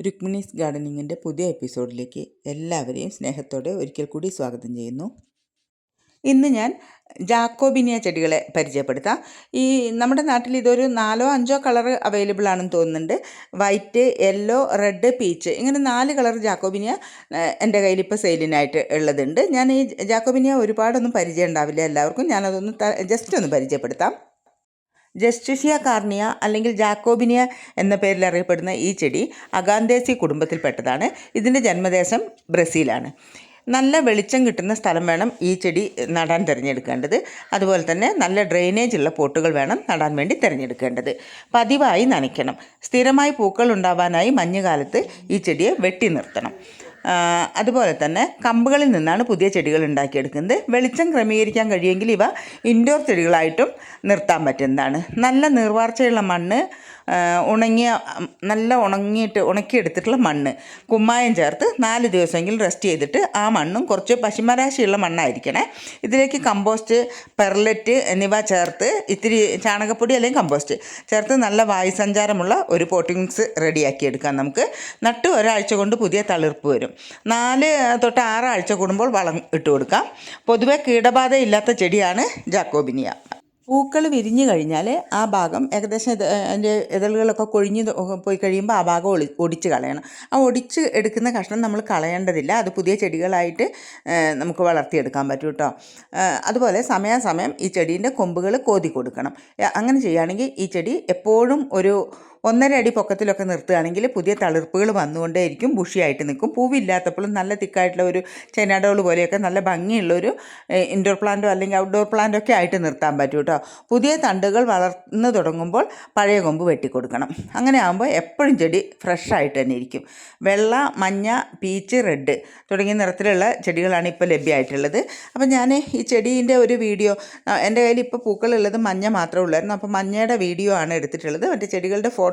രുക്മിണീസ് ഗാർഡനിങ്ങിൻ്റെ പുതിയ എപ്പിസോഡിലേക്ക് എല്ലാവരെയും സ്നേഹത്തോടെ ഒരിക്കൽ കൂടി സ്വാഗതം ചെയ്യുന്നു. ഇന്ന് ഞാൻ ജാക്കോബിനിയ ചെടികളെ പരിചയപ്പെടുത്താം. നമ്മുടെ നാട്ടിൽ ഇതൊരു 4-5 കളർ അവൈലബിൾ ആണെന്ന് തോന്നുന്നുണ്ട്. വൈറ്റ്, യെല്ലോ, റെഡ്, പീച്ച്, ഇങ്ങനെ 4 കളർ ജാക്കോബിനിയ എൻ്റെ കയ്യിൽ ഇപ്പോൾ സെയിലിനായിട്ട് ഉള്ളതുണ്ട്. ഞാൻ ഈ ജാക്കോബിനിയ ഒരുപാടൊന്നും പരിചയം ഉണ്ടാവില്ല എല്ലാവർക്കും. ഞാനതൊന്ന് ജസ്റ്റ് ഒന്ന് പരിചയപ്പെടുത്താം. ജസ്റ്റിഷ്യ കാർണിയ അല്ലെങ്കിൽ ജാക്കോബിനിയ എന്ന പേരിൽ അറിയപ്പെടുന്ന ഈ ചെടി അഗാന്തേസി കുടുംബത്തിൽപ്പെട്ടതാണ്. ഇതിൻ്റെ ജന്മദേശം ബ്രസീലാണ്. നല്ല വെളിച്ചം കിട്ടുന്ന സ്ഥലം വേണം ഈ ചെടി നടാൻ തിരഞ്ഞെടുക്കേണ്ടത്. അതുപോലെ തന്നെ നല്ല ഡ്രെയിനേജ് ഉള്ള പോട്ടുകൾ വേണം നടാൻ വേണ്ടി തിരഞ്ഞെടുക്കേണ്ടത്. പതിവായി നനയ്ക്കണം. സ്ഥിരമായി പൂക്കൾ ഉണ്ടാവാനായി മഞ്ഞുകാലത്ത് ഈ ചെടിയെ വെട്ടി നിർത്തണം. അതുപോലെ തന്നെ കമ്പുകളിൽ നിന്നാണ് പുതിയ ചെടികൾ ഉണ്ടാക്കിയെടുക്കുന്നത്. വെളിച്ചം ക്രമീകരിക്കാൻ കഴിയുമെങ്കിൽ ഇവ ഇൻഡോർ ചെടികളായിട്ടും നിർത്താൻ പറ്റുന്നതാണ്. നല്ല നീർവാർച്ചയുള്ള മണ്ണ്, ഉണക്കിയെടുത്തിട്ടുള്ള മണ്ണ്, കുമ്മായം ചേർത്ത് 4 ദിവസമെങ്കിലും റെസ്റ്റ് ചെയ്തിട്ട് ആ മണ്ണും കുറച്ച് പശിമരാശിയുള്ള മണ്ണായിരിക്കണേ. ഇതിലേക്ക് കമ്പോസ്റ്റ്, പെർലറ്റ് എന്നിവ ചേർത്ത് ഇത്തിരി ചാണകപ്പൊടി അല്ലെങ്കിൽ കമ്പോസ്റ്റ് ചേർത്ത് നല്ല വായുസഞ്ചാരമുള്ള ഒരു പോട്ടിംഗ് മിക്സ് റെഡിയാക്കിയെടുക്കാം. നമുക്ക് നട്ട് ഒരാഴ്ച കൊണ്ട് പുതിയ തളിർപ്പ് വരും. 4 തൊട്ട് 6 ആഴ്ച കൂടുമ്പോൾ വളം ഇട്ട് കൊടുക്കാം. പൊതുവെ കീടബാധയില്ലാത്ത ചെടിയാണ് ജാക്കോബിനിയ. പൂക്കൾ വിരിഞ്ഞു കഴിഞ്ഞാൽ ആ ഭാഗം ഏകദേശം അതിൻ്റെ ഇതളുകളൊക്കെ കൊഴിഞ്ഞ് പോയി കഴിയുമ്പോൾ ആ ഭാഗം ഒടിച്ച് കളയണം. ആ ഒടിച്ച് എടുക്കുന്ന കഷ്ണം നമ്മൾ കളയേണ്ടതില്ല. അത് പുതിയ ചെടികളായിട്ട് നമുക്ക് വളർത്തിയെടുക്കാൻ പറ്റും കേട്ടോ. അതുപോലെ സമയാസമയം ഈ ചെടീൻ്റെ കൊമ്പുകൾ കോതി കൊടുക്കണം. അങ്ങനെ ചെയ്യുകയാണെങ്കിൽ ഈ ചെടി എപ്പോഴും ഒരു 1.5 അടി പൊക്കത്തിലൊക്കെ നിർത്തുകയാണെങ്കിൽ പുതിയ തളിർപ്പുകൾ വന്നുകൊണ്ടേയിരിക്കും, ബുഷിയായിട്ട് നിൽക്കും. പൂവില്ലാത്തപ്പോഴും നല്ല തിക്കായിട്ടുള്ള ഒരു ചൈനാഡോൾ പോലെയൊക്കെ നല്ല ഭംഗിയുള്ളൊരു ഇൻഡോർ പ്ലാന്റോ അല്ലെങ്കിൽ ഔട്ട്ഡോർ പ്ലാന്റോ ഒക്കെ ആയിട്ട് നിർത്താൻ പറ്റും കേട്ടോ. പുതിയ തണ്ടുകൾ വളർന്നു തുടങ്ങുമ്പോൾ പഴയ കൊമ്പ് വെട്ടിക്കൊടുക്കണം. അങ്ങനെ ആകുമ്പോൾ എപ്പോഴും ചെടി ഫ്രഷായിട്ട് തന്നെ ഇരിക്കും. വെള്ള, മഞ്ഞ, പീച്ച്, റെഡ് തുടങ്ങിയ നിറത്തിലുള്ള ചെടികളാണ് ഇപ്പോൾ ലഭ്യമായിട്ടുള്ളത്. അപ്പോൾ ഞാൻ ഈ ചെടീൻ്റെ ഒരു വീഡിയോ, എൻ്റെ കയ്യിൽ ഇപ്പോൾ പൂക്കളുള്ളത് മഞ്ഞ മാത്രമേ ഉള്ളായിരുന്നു. അപ്പോൾ മഞ്ഞയുടെ വീഡിയോ ആണ് എടുത്തിട്ടുള്ളത്. മറ്റേ ചെടികളുടെ ഫോട്ടോ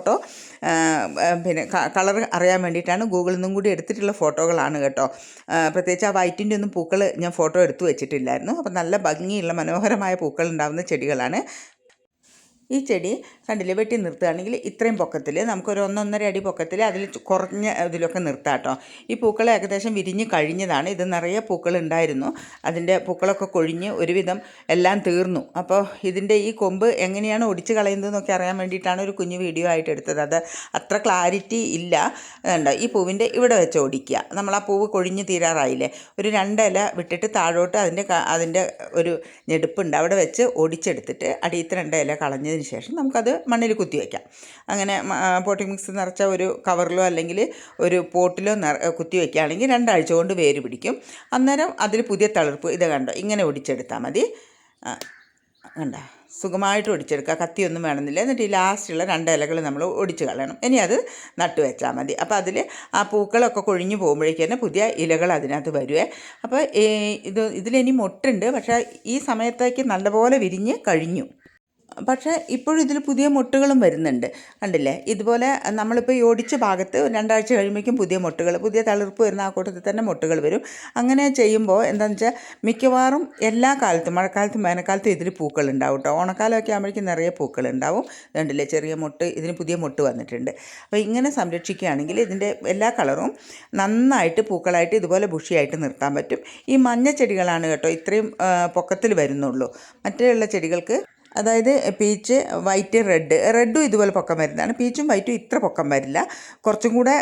പിന്നെ കളർ അറിയാൻ വേണ്ടിയിട്ടാണ് ഗൂഗിളിൽ നിന്നും കൂടി എടുത്തിട്ടുള്ള ഫോട്ടോകളാണ് കേട്ടോ. പ്രത്യേകിച്ച് ആ വൈറ്റിൻ്റെ ഒന്നും പൂക്കൾ ഞാൻ ഫോട്ടോ എടുത്തു വെച്ചിട്ടില്ലായിരുന്നു. അപ്പോൾ നല്ല ഭംഗിയുള്ള മനോഹരമായ പൂക്കൾ ഉണ്ടാകുന്ന ചെടികളാണ്. ഈ ചെടി കണ്ടില്ലേ, വെട്ടി നിർത്തുകയാണെങ്കിൽ ഇത്രയും പൊക്കത്തിൽ നമുക്കൊരു 1-1.5 അടി പൊക്കത്തിൽ അതിൽ കുറഞ്ഞ ഇതിലൊക്കെ നിർത്താം കേട്ടോ. ഈ പൂക്കൾ ഏകദേശം വിരിഞ്ഞ് കഴിഞ്ഞതാണ്. ഇത് നിറയെ പൂക്കൾ ഉണ്ടായിരുന്നു. അതിൻ്റെ പൂക്കളൊക്കെ കൊഴിഞ്ഞ് ഒരുവിധം എല്ലാം തീർന്നു. അപ്പോൾ ഇതിൻ്റെ ഈ കൊമ്പ് എങ്ങനെയാണ് ഒടിച്ച് കളയുന്നതെന്നൊക്കെ അറിയാൻ വേണ്ടിയിട്ടാണ് ഒരു കുഞ്ഞു വീഡിയോ ആയിട്ട് എടുത്തത്. അത് അത്ര ക്ലാരിറ്റി ഇല്ല. അതുകൊണ്ട് ഈ പൂവിൻ്റെ ഇവിടെ വെച്ച് ഒടിക്കുക. നമ്മൾ ആ പൂവ് കൊഴിഞ്ഞ് തീരാറായില്ലേ, ഒരു 2 ഇല വിട്ടിട്ട് താഴോട്ട് അതിൻ്റെ ഒരു ഞെടുപ്പുണ്ട്, അവിടെ വെച്ച് ഒടിച്ചെടുത്തിട്ട് അടിയത്തെ 2 ഇല കളഞ്ഞതിന് ശേഷം നമുക്കത് മണ്ണിൽ കുത്തി വയ്ക്കാം. അങ്ങനെ പോട്ടിംഗ് മിക്സ് നിറച്ച ഒരു കവറിലോ അല്ലെങ്കിൽ ഒരു പോട്ടിലോ കുത്തി വയ്ക്കുകയാണെങ്കിൽ 2 ആഴ്ച കൊണ്ട് വേര് പിടിക്കും. അന്നേരം അതിൽ പുതിയ തളിർപ്പ് ഇത് കണ്ടോ, ഇങ്ങനെ ഒടിച്ചെടുത്താൽ മതി. കണ്ടോ, സുഖമായിട്ട് ഒടിച്ചെടുക്കുക. കത്തിയൊന്നും വേണമെന്നില്ല. എന്നിട്ട് ഈ ലാസ്റ്റുള്ള 2 ഇലകൾ നമ്മൾ ഒടിച്ച് കളയണം. ഇനി അത് നട്ടു വെച്ചാൽ മതി. അപ്പോൾ അതിൽ ആ പൂക്കളൊക്കെ കൊഴിഞ്ഞു പോകുമ്പോഴേക്ക് തന്നെ പുതിയ ഇലകൾ അതിനകത്ത് വരുവേ. അപ്പോൾ ഇതിലിനി മൊട്ടുണ്ട്, പക്ഷേ ഈ സമയത്തേക്ക് നല്ലപോലെ വിരിഞ്ഞ് കഴിഞ്ഞു. പക്ഷേ ഇപ്പോഴും ഇതിൽ പുതിയ മൊട്ടുകളും വരുന്നുണ്ട്. കണ്ടില്ലേ, ഇതുപോലെ നമ്മളിപ്പോൾ ഈ ഒടിച്ച ഭാഗത്ത് 2 ആഴ്ച കഴിയുമ്പോഴേക്കും പുതിയ തളിർപ്പ് വരുന്ന ആ കൂട്ടത്തിൽ തന്നെ മൊട്ടുകൾ വരും. അങ്ങനെ ചെയ്യുമ്പോൾ എന്താണെന്ന് വെച്ചാൽ മിക്കവാറും എല്ലാ കാലത്തും, മഴക്കാലത്തും വേനൽക്കാലത്തും ഇതിൽ പൂക്കൾ ഉണ്ടാവും കേട്ടോ. ഓണക്കാലമൊക്കെ ആകുമ്പോഴേക്കും നിറയെ പൂക്കൾ ഉണ്ടാവും. കണ്ടില്ലേ, ചെറിയ മൊട്ട്, ഇതിന് പുതിയ മൊട്ട് വന്നിട്ടുണ്ട്. അപ്പോൾ ഇങ്ങനെ സംരക്ഷിക്കുകയാണെങ്കിൽ ഇതിൻ്റെ എല്ലാ കളറും നന്നായിട്ട് പൂക്കളായിട്ട് ഇതുപോലെ ബുഷിയായിട്ട് നിർത്താൻ പറ്റും. ഈ മഞ്ഞ ചെടികളാണ് കേട്ടോ ഇത്രയും പൊക്കത്തിൽ വരുന്നുള്ളൂ. മറ്റുള്ള ചെടികൾക്ക്, അതായത് പീച്ച്, വൈറ്റ്, റെഡും ഇതുപോലെ പൊക്കം വരുന്നതാണ്. പീച്ചും വൈറ്റും ഇത്ര പൊക്കം വരില്ല, കുറച്ചും കൂടെ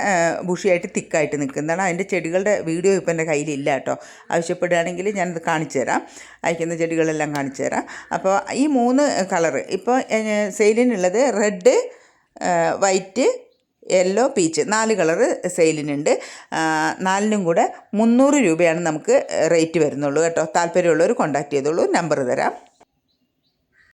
ബുഷിയായിട്ട് തിക്കായിട്ട് നിൽക്കുന്നതാണ്. അതിൻ്റെ ചെടികളുടെ വീഡിയോ ഇപ്പോൾ എൻ്റെ കയ്യിലില്ല കേട്ടോ. ആവശ്യപ്പെടുകയാണെങ്കിൽ ഞാനത് കാണിച്ചു തരാം, അയക്കുന്ന ചെടികളെല്ലാം കാണിച്ചു തരാം. അപ്പോൾ ഈ 3 കളറ് ഇപ്പോൾ സെയിലിനുള്ളത് red, white, yellow, peach, 4 colour സെയിലിനുണ്ട്. 4നും കൂടെ 300 രൂപയാണ് നമുക്ക് റേറ്റ് വരുന്നുള്ളൂ കേട്ടോ. താല്പര്യമുള്ളവർ കോൺടാക്ട് ചെയ്തോളൂ, നമ്പർ തരാം.